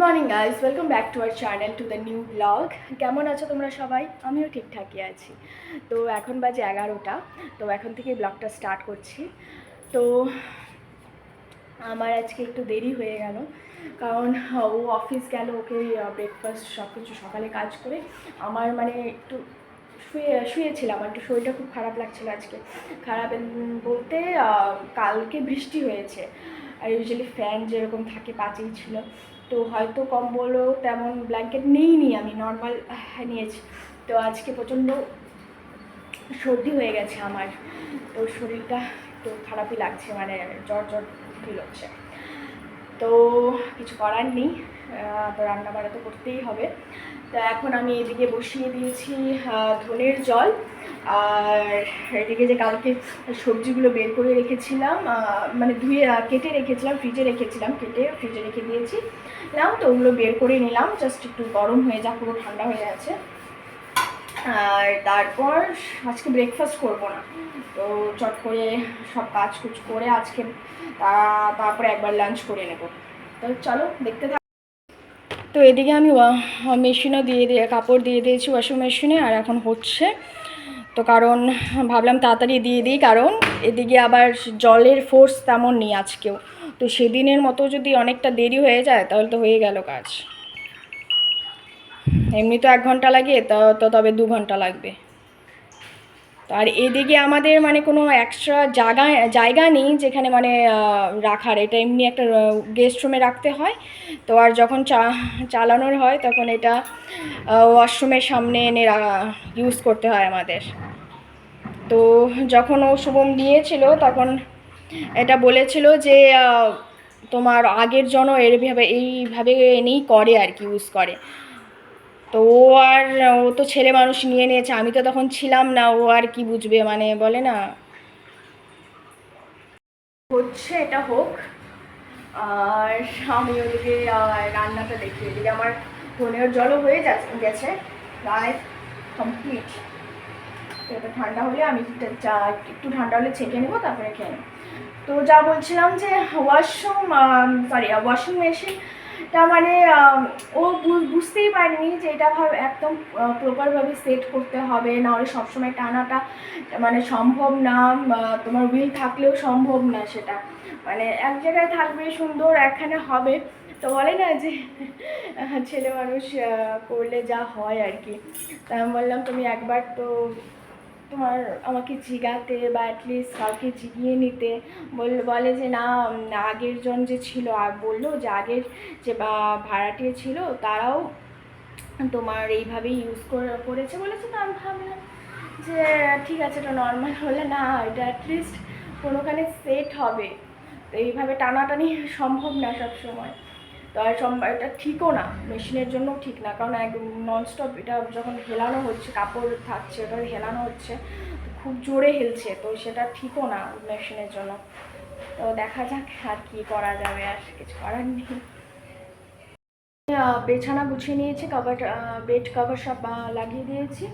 Morning guys, welcome back to our channel to the new blog. কেমন আছো তোমরা সবাই? আমিও ঠিকঠাকই আছি। তো এখন বাজে 11টা। তো এখন থেকে ব্লগটা স্টার্ট করছি। তো আমার আজকে একটু দেরি হয়ে গেল, কারণ ও অফিস গেল, ওকে ব্রেকফাস্ট সব কিছু সকালে কাজ করে আমার মানে একটু শুয়েছিলাম। একটু শরীরটা খুব খারাপ লাগছিল আজকে। খারাপ বলতে কালকে বৃষ্টি হয়েছে, আর ইউজুয়ালি ফ্যান যেরকম থাকে পাঁচেই ছিল, তো হয়তো কম্বলও তেমন ব্ল্যাঙ্কেট নিইনি, আমি নর্মাল নিয়েছি। তো আজকে প্রচণ্ড সর্দি হয়ে গেছে আমার, তো শরীরটা একটু খারাপই লাগছে, মানে জ্বর জ্বর ফিল হচ্ছে। তো কিছু করার নেই, তো রান্না বান্না তো করতেই হবে। তো এখন আমি এদিকে বসিয়ে দিয়েছি ধনের জল, আর এদিকে যে কালকে সবজিগুলো বের করে রেখেছিলাম, মানে ধুয়ে কেটে রেখেছিলাম, ফ্রিজে রেখেছিলাম, কেটে ফ্রিজে রেখে দিয়েছি নাও। তো ওগুলো বের করে নিলাম, জাস্ট একটু গরম হয়ে যা, পুরো ঠান্ডা হয়ে আছে। আর তারপর আজকে ব্রেকফাস্ট করবো না, তো চট করে সব কাজ কুচ করে আজকে তারপরে একবার লাঞ্চ করে নেব। তো চলো দেখতে থাক। তো এদিকে আমি মেশিনও দিয়ে কাপড় দিয়ে দিয়েছি ওয়াশিং মেশিনে, আর এখন হচ্ছে। তো কারণ ভাবলাম তাড়াতাড়ি দিয়ে দিই, কারণ এদিকে আবার জলের ফোর্স তেমন নেই আজকেও। তো সেদিনের মতো যদি অনেকটা দেরি হয়ে যায় তাহলে তো হয়ে গেল কাজ। এমনি তো 1 ঘন্টা লাগে, তবে 2 ঘন্টা লাগবে। আর এদিকে আমাদের মানে কোনো এক্সট্রা জায়গা নেই যেখানে মানে রাখার, এটা এমনি একটা গেস্ট রুমে রাখতে হয়। তো আর যখন চালানোর হয় তখন এটা ওয়াশরুমের সামনে এনে ইউজ করতে হয় আমাদের। তো যখন ও শুভম নিয়েছিল তখন এটা বলেছিল যে তোমার আগের জন এইভাবে এনেই করে আর কি, ইউজ করে। তো ও তো ছেলে মানুষ নিয়ে নিয়েছে, আমি তো তখন ছিলাম না, ও আর কি বুঝবে, মানে বলে না হচ্ছে, এটা হোক। আর আমি ওদিকে রান্নাটা দেখি, এদিকে আমার ধনের জলও হয়ে গেছে প্রায় কমপ্লিট। তো এটা ঠান্ডা হলে আমি একটু ঠান্ডা হলে ছেঁকে নেবো, তারপরে খেয়ে নেবো। তো যা বলছিলাম যে ওয়াশিং মেশিনটা মানে ও বুঝতেই পারেনি যে এটা একদম প্রপারভাবে সেট করতে হবে, নাহলে সবসময় টানাটা মানে সম্ভব না, তোমার হুইল থাকলেও সম্ভব না সেটা, মানে এক জায়গায় থাকবে সুন্দর, একখানে হবে। তো বলে না যে ছেলে মানুষ করলে যা হয় আর কি। তা আমি বললাম তুমি একবার তো তোমার আমাকে জিগাতে বা অ্যাটলিস্ট কাউকে জিগিয়ে নিতে। বলে যে না, আগের জন যে ছিল, আর বললো যে আগের যে ভাড়াটিয়া ছিল তারাও তোমার এইভাবেই ইউজ করেছে বলেছে। তো আমি ভাবলাম যে ঠিক আছে, এটা নর্মাল হলে না, এটা অ্যাটলিস্ট কোনোখানে সেট হবে। তো এইভাবে টানাটানি সম্ভব না সবসময়। তো আর এটা ঠিকও না, মেশিনের জন্য ঠিক না, কারণ একদম ননস্টপ এটা যখন হেলানো হচ্ছে, কাপড় থাকছে ওটা হেলানো হচ্ছে, খুব জোরে হেলছে, তো সেটা ঠিকও না মেশিনের জন্য। তো দেখা যাক আর কি করা যাবে, আর কিছু করার নেই। বিছানা গুছিয়ে নিয়েছি, বেড কভার সব লাগিয়ে দিয়েছি।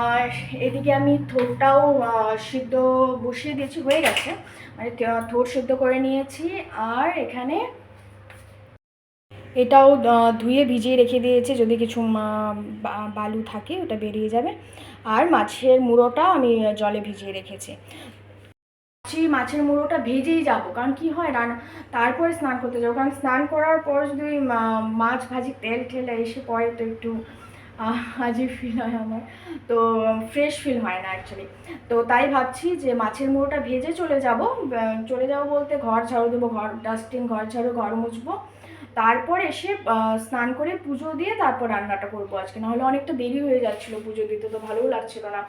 আর এদিকে আমি থোরটাও সিদ্ধ বসিয়ে দিয়েছি, হয়ে গেছে, মানে থোর সিদ্ধ করে নিয়েছি। আর এখানে এটাও ধুয়ে ভিজিয়ে রেখে দিয়েছি, যদি কিছু বালু থাকে ওটা বেরিয়ে যাবে। আর মাছের মুড়োটা আমি জলে ভিজিয়ে রেখেছি। মাছের মুড়োটা ভেজেই যাবো, কারণ কি হয় তারপরে স্নান করতে যাবো, কারণ স্নান করার পর যদি মাছ ভাজি তেল ঠেলে এসে পরে তো একটু আজীব ফিল হয় আমার, তো ফ্রেশ ফিল হয় না অ্যাকচুয়ালি। তো তাই ভাবছি যে মাছের মুড়োটা ভেজে চলে যাব বলতে ঘর ঝাড়ু দেবো, ঘর ডাস্টিং, ঘর ঝাড়ু, ঘর মুছবো, তারপর এসে স্নান করে পুজো দিয়ে তারপর রান্নাটা করবো আজকে, নাহলে অনেকটা দেরি হয়ে যাচ্ছিলো পুজো দিতে, তো ভালোও লাগছিল না।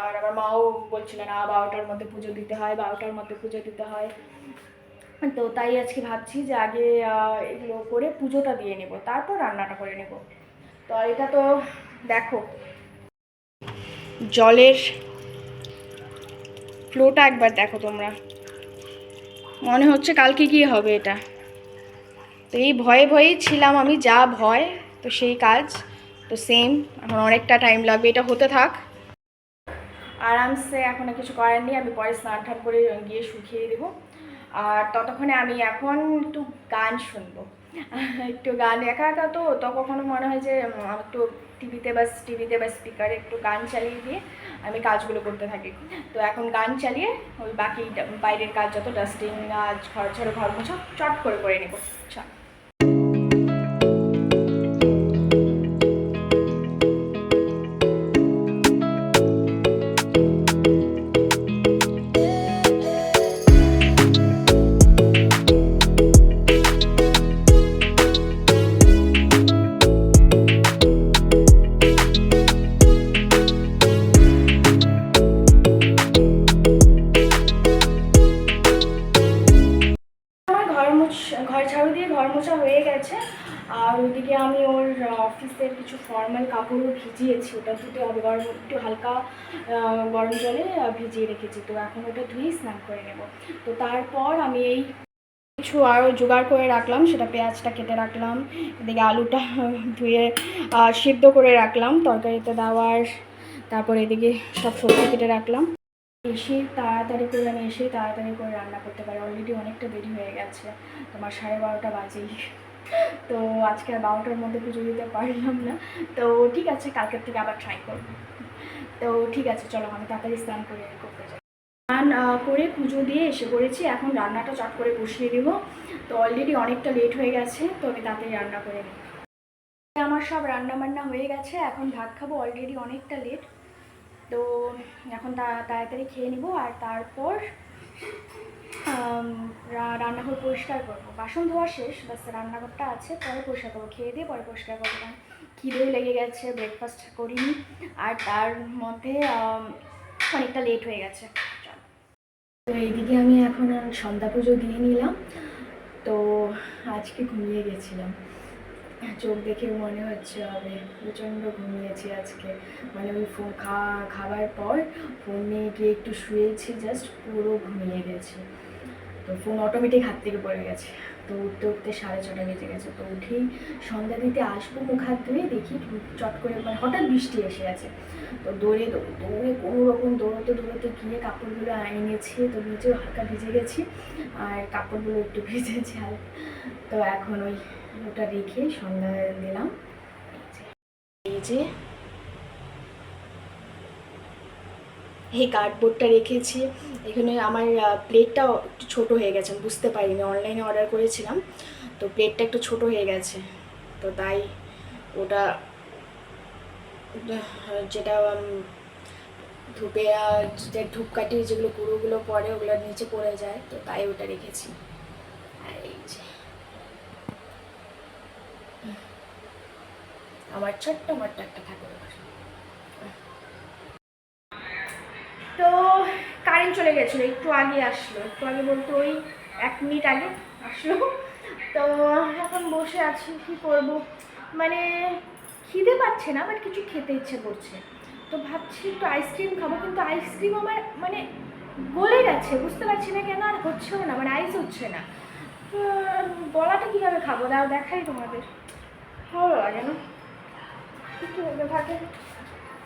আর আমার মাও বলছিলেন 12টার মধ্যে পুজো দিতে হয়, 12টার মধ্যে পুজো দিতে হয়। তো তাই আজকে ভাবছি যে আগে এগুলো করে পুজোটা দিয়ে নেব, তারপর রান্নাটা করে নেব। তো এটা তো দেখো জলের ফ্লোটা একবার দেখো তোমরা, মনে হচ্ছে কালকে কি হবে এটা। তো এই ভয়ে ভয়েই ছিলাম আমি, যা ভয় তো সেই কাজ, তো সেম। এখন অনেকটা টাইম লাগবে, এটা হতে থাক আরামসে, এখন কিছু করার নেই, আমি পরে স্নান করে গিয়ে শুকিয়ে দেবো। আর ততক্ষণে আমি এখন একটু গান শুনবো। একটু গান একা একা তো কখনো মনে হয় যে একটু টিভিতে বা স্পিকারে একটু গান চালিয়ে দিয়ে আমি কাজগুলো করতে থাকি। তো এখন গান চালিয়ে ওই বাকি বাইরের কাজ যত ডাস্টিং, ঘর ঝাড়ু, ঘর মোছা চট করে নেবো। আচ্ছা, ঘর ঝাড়ু দিয়ে ঘর মোছা হয়ে গেছে। আর ওইদিকে আমি ওর অফিসের কিছু ফর্মাল কাপড়ও ভিজিয়েছি, ওটা ধুতে হবে, গরম একটু হালকা গরম জলে ভিজিয়ে রেখেছি। তো এখন ওটা ধুয়েই স্নান করে নেব। তো তারপর আমি এই কিছু আরও জোগাড় করে রাখলাম, সেটা পেঁয়াজটা কেটে রাখলাম, এদিকে আলুটা ধুয়ে সিদ্ধ করে রাখলাম তরকারিতে দেওয়ার, তারপর এদিকে সব সবজি কেটে রাখলাম। আমি এসেই তাড়াতাড়ি করে রান্না করতে পারি। অলরেডি অনেকটা দেরি হয়ে গেছে, তোমার 12:30 বাজেই। তো আজকে আর 12টার মধ্যে পুজো দিতে পারলাম না। তো ঠিক আছে, কালকের থেকে আবার ট্রাই করব। তো ঠিক আছে, চলো আমি তাড়াতাড়ি স্নান করতে যাই। স্নান করে পুজো দিয়ে এসে পড়েছি, এখন রান্নাটা চট করে বসিয়ে দেব। তো অলরেডি অনেকটা লেট হয়ে গেছে, তো আমি তাড়াতাড়ি রান্না করে নিই। আমার সব রান্না বান্না হয়ে গেছে, এখন ভাত খাবো, অলরেডি অনেকটা লেট। তো এখন তাড়াতাড়ি খেয়ে নিব, আর তারপর রান্নাঘর পরিষ্কার করবো। বাসন ধোয়া শেষ, বাস রান্নাঘরটা আছে, পরে পরিষ্কার করবো। খেয়ে দিয়ে পরে পরিষ্কার করবো, কারণ খিদেও লেগে গেছে, ব্রেকফাস্ট করিনি, আর তার মধ্যে অনেকটা লেট হয়ে গেছে। তো এইদিকে আমি এখন সন্ধ্যা পুজো দিয়ে নিলাম। তো আজকে ঘুমিয়ে গেছিলাম, চোখ দেখে মনে হচ্ছে হবে প্রচণ্ড ঘুমিয়েছি আজকে। মানে ওই খাবার পর ফোন নিয়ে গিয়ে একটু শুয়েছি, জাস্ট পুরো ঘুমিয়ে গেছি। তো ফোন অটোমেটিক হাত থেকে পড়ে গেছে। তো উঠতে 6:30 বেজে গেছে। তো উঠেই সন্ধ্যা দিতে আসবো, মুখ হাত ধুয়ে দেখি চট করে মানে হঠাৎ বৃষ্টি এসে গেছে। তো দৌড়ে কোনো রকম দৌড়তে গিয়ে কাপড়গুলো এনেছি। তো নিজেও হালকা ভিজে গেছি, আর কাপড়গুলো একটু ভিজেছে হালকা। তো এখন ওটা রেখে সন্ধ্যা দিলাম। এই যে এই কার্ডবোর্ডটা রেখেছি এখানে। আমার প্লেটটা একটু ছোটো হয়ে গেছে, আমি বুঝতে পারিনি, অনলাইনে অর্ডার করেছিলাম, তো প্লেটটা একটু ছোটো হয়ে গেছে। তো তাই ওটা যেটা ধূপে যে ধূপকাঠি যেগুলো গুঁড়োগুলো পড়ে ওগুলো নিচে পড়ে যায়, তো তাই ওটা রেখেছি। আর এই যে আমার ছোট্ট মোট্ট একটা ঠাকুর। তো কারেন্ট চলে গেছিলো, একটু আগে আসলো, একটু আগে বলতে ওই 1 মিনিট আগে আসলো। তো এখন বসে আছি, কি করব, মানে খিদে পাচ্ছে না, বাট কিছু খেতে ইচ্ছে করছে। তো ভাবছি একটু আইসক্রিম খাবো, কিন্তু আইসক্রিম আমার মানে গলে গেছে, বুঝতে পারছি না কেন, আর হচ্ছেও না, মানে আইস হচ্ছে না। গলাটা কীভাবে খাবো, দেখাই তোমাদের, ভালো লাগে না, একটু থাকে।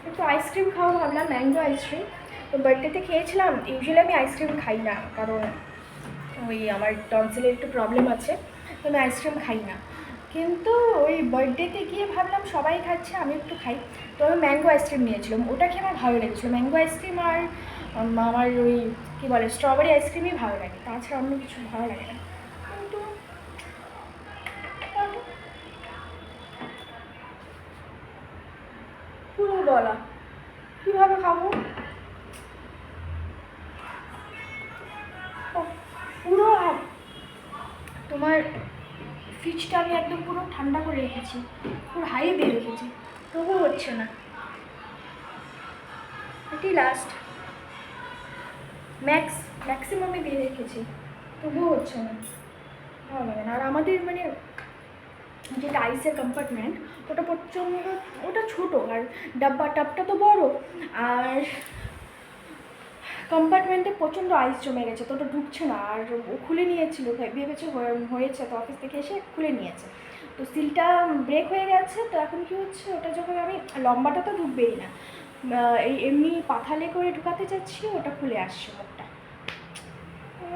একটু আইসক্রিম খাওয়া ভাবলাম, ম্যাঙ্গো আইসক্রিম। তো বার্থডেতে খেয়েছিলাম, ইউজুয়ালি আমি আইসক্রিম খাই না, কারণ ওই আমার টনসিলের একটু প্রবলেম আছে, তো আমি আইসক্রিম খাই না। কিন্তু ওই বার্থডেতে গিয়ে ভাবলাম সবাই খাচ্ছে, আমি একটু খাই। তো আমি ম্যাঙ্গো আইসক্রিম নিয়েছিলাম, ওটা খেয়ে আমার ভালো লেগেছিলো। ম্যাঙ্গো আইসক্রিম আর আমার ওই কী বলে স্ট্রবেরি আইসক্রিমই ভালো লাগে, তাছাড়া অন্য কিছু ভালো লাগে না। কিন্তু পুরো গলা কীভাবে খাবো, পুরো তোমার ফ্রিজটা আমি একদম পুরো ঠান্ডা করে রেখেছি, পুরো হাই দিয়ে রেখেছি, তবুও হচ্ছে না। এটি লাস্ট ম্যাক্সিমামে দিয়ে রেখেছি, তবুও হচ্ছে না, ভালো লাগে না। আর আমাদের মানে যেটা আইসের কম্পার্টমেন্ট, ওটা প্রচণ্ড, ওটা ছোটো, আর টাবটা তো বড়, আর কম্পার্টমেন্টে প্রচণ্ড আইস জমে গেছে, তো ওটা ঢুকছে না। আর ও খুলে নিয়েছিল, ভেবেছে হয়েছে, তো অফিস থেকে এসে খুলে নিয়েছে। তো সিলটা ব্রেক হয়ে গেছে। তো এখন কী হচ্ছে, ওটা যখন আমি লম্বাটা তো ঢুকবেই না, এমনি পাথালে করে ঢুকাতে চাচ্ছি, ওটা খুলে আসছে মুখটা।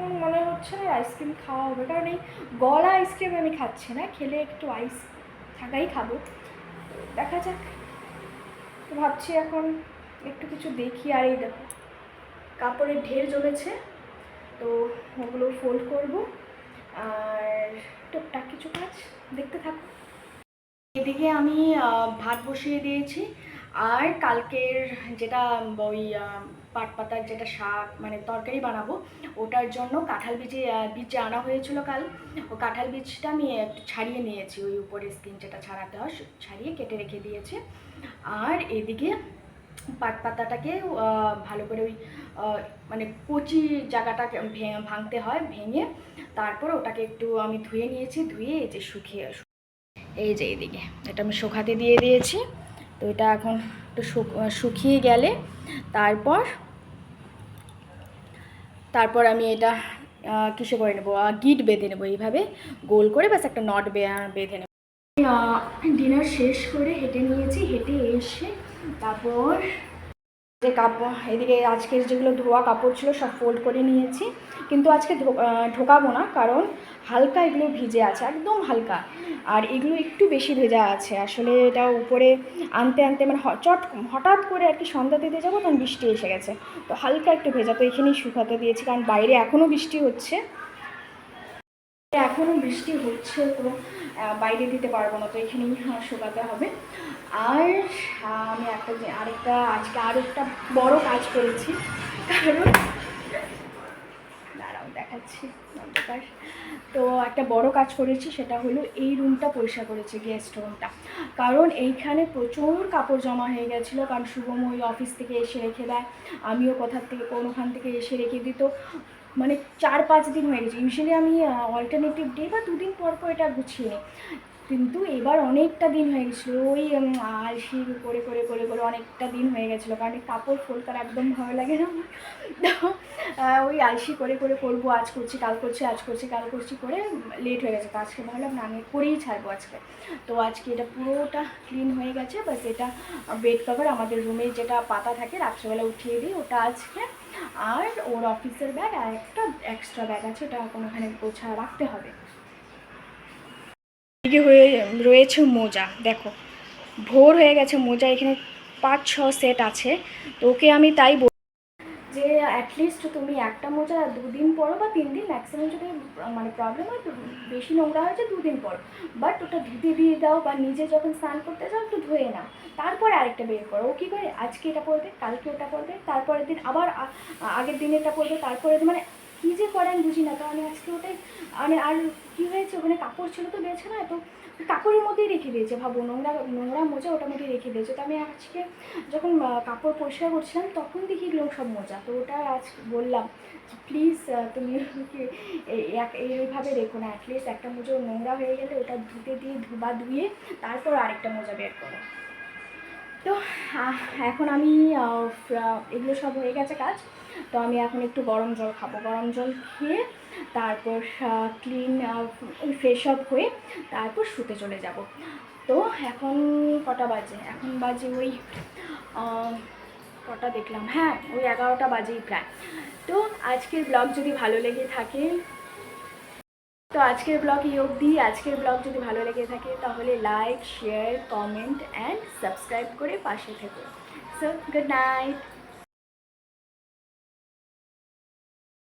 এখন মনে হচ্ছে না আইসক্রিম খাওয়া হবে, কারণ এই গলা আইসক্রিম আমি খাচ্ছি না, খেলে একটু আইস থাকাই খাবো। দেখা যাক, তো ভাবছি এখন একটু কিছু দেখি। আর এই দেখো কাপড়ের ঢের জমেছে, তো ওগুলো ফোল্ড করব আর টুকটাক কিছু কাজ দেখতে থাকো। এদিকে আমি ভাত বসিয়ে দিয়েছি, আর কালকের যেটা ওই পাট পাতার যেটা শাক মানে তরকারি বানাবো, ওটার জন্য কাঁঠাল বীজ আনা হয়েছিল কাল। ও কাঁঠাল বীজটা আমি একটু ছাড়িয়ে নিয়েছি, ওই উপরে স্কিন যেটা ছাড়াতে হয় ছাড়িয়ে কেটে রেখে দিয়েছি। আর এদিকে পাট পাতাটাকে ভালো করে ওই মানে কচি জায়গাটাকে ভাঙতে হয়, ভেঙে তারপর ওটাকে একটু আমি ধুয়ে নিয়েছি, ধুয়ে এই যে এই যে এইদিকে এটা আমি শুকাতে দিয়ে দিয়েছি। তো এটা এখন একটু শুকিয়ে গেলে তারপর আমি এটা কিসে করে নেবো, গিট বেঁধে নেবো, এইভাবে গোল করে ব্যাস একটা নট বেঁধে নেবো। ডিনার শেষ করে হেঁটে নিয়েছি, হেঁটে এসে তারপর যে কাপড় এদিকে আজকের যেগুলো ধোয়া কাপড় ছিল সব ফোল্ড করে নিয়েছি, কিন্তু আজকে ঢোকাবো না, কারণ হালকা এগুলো ভিজে আছে, একদম হালকা। আর এগুলো একটু বেশি ভেজা আছে, আসলে এটা উপরে আনতে মানে হঠাৎ করে আর কি সন্ধ্যা দিতে যাবো, তখন বৃষ্টি এসে গেছে, তো হালকা একটু ভেজা, তো এখানেই শুকাতে দিয়েছি, কারণ বাইরে এখনও বৃষ্টি হচ্ছে, তো বাইরে দিতে পারবো না, তো এখানেই শুকাতে হবে। আর আমি আজকে আরেকটা বড় কাজ করেছি, কারণ দাঁড়াও দেখাচ্ছি অন্ধকার। তো একটা বড় কাজ করেছি, সেটা হলো এই রুমটা পরিষ্কার করেছি, গেস্ট রুমটা, কারণ এইখানে প্রচুর কাপড় জমা হয়ে গেছিলো, কারণ শুভম ওই অফিস থেকে এসে রেখে দেয়, আমিও কোনোখান থেকে এসে রেখে দিই, তো মানে 4-5 দিন হয়ে গেছে। ইউজুয়ালি আমি অল্টারনেটিভ ডে বা 2 দিন পর এটা গুছিয়ে নিই, কিন্তু এবার অনেকটা দিন হয়ে গেছিলো, ওই আলসি করে করে করে করে অনেকটা দিন হয়ে গেছিলো, কারণ কাপড় ফোল্ড করা একদম ভালো লাগে না আমার। তো ওই আলসি করে করে করবো, আজ করছি কাল করছি, আজ করছি কাল করছি করে লেট হয়ে গেছে, তো আজকে ভাবলাম না আমি করেই ছাড়বো আজকে। তো আজকে এটা পুরোটা ক্লিন হয়ে গেছে, বাস এটা বেড কভার আমাদের রুমে যেটা পাতা থাকে রাত্রেবেলা উঠিয়ে দিই, ওটা আজকে। আর ওর অফিসের ব্যাগ আর একটা এক্সট্রা ব্যাগ আছে, ওটা কোনোখানে গোছা রাখতে হবে। এদিকে রয়েছে মোজা, দেখো ভোর হয়ে গেছে, মোজা এখানে 5-6 সেট আছে, তো ওকে আমি তাই যে অ্যাটলিস্ট তুমি একটা মোজা 2 দিন পরো বা 3 দিন ম্যাক্সিমাম, যদি মানে প্রবলেম হয় তো বেশি নোংরা হয়েছে 2 দিন পর, বাট ওটা ধুতে দিয়ে দাও, বা নিজে যখন স্নান করতে যাও একটু ধুয়ে নাও, তারপরে আরেকটা বের করো। ও কী করে আজকে এটা পরবে, কালকে ওটা পরবে, তারপরের দিন আবার আগের দিন এটা পরবে, তারপরে মানে কী যে করেন বুঝি না। তো আমি আজকে ওটাই মানে, আর কী হয়েছে ওখানে কাপড় ছিল তো বেছে না, তো কাপড়ের মধ্যেই রেখে দিয়েছে, ভাবো নোংরা মোজা ওটার মধ্যেই রেখে দিয়েছে। তো আমি আজকে যখন কাপড় পরিষ্কার করছিলাম তখন দেখি এগুলো সব মোজা, তো ওটা আজ বললাম প্লিজ তুমি এইভাবে রেখো না, অ্যাটলিস্ট একটা মোজা নোংরা হয়ে গেলে ওটা ধুয়ে তারপর আরেকটা মোজা বের করো। তো এখন আমি এগুলো সব হয়ে গেছে কাজ, তো আমি এখন একটু গরম জল খাবো, গরম জল খেয়ে তারপর ক্লিন ফ্রেশ আপ হয়ে তারপর শুতে চলে যাব। তো এখন কটা বাজে, এখন বাজে ওই কটা দেখলাম, হ্যাঁ ওই 11টা বাজেই প্রায়। তো আজকের ব্লগ যদি ভালো লেগে থাকে, আজকের ব্লগ যদি ভালো লেগে থাকে তাহলে like, share, comment and subscribe করে পাশে থেকো। So good night.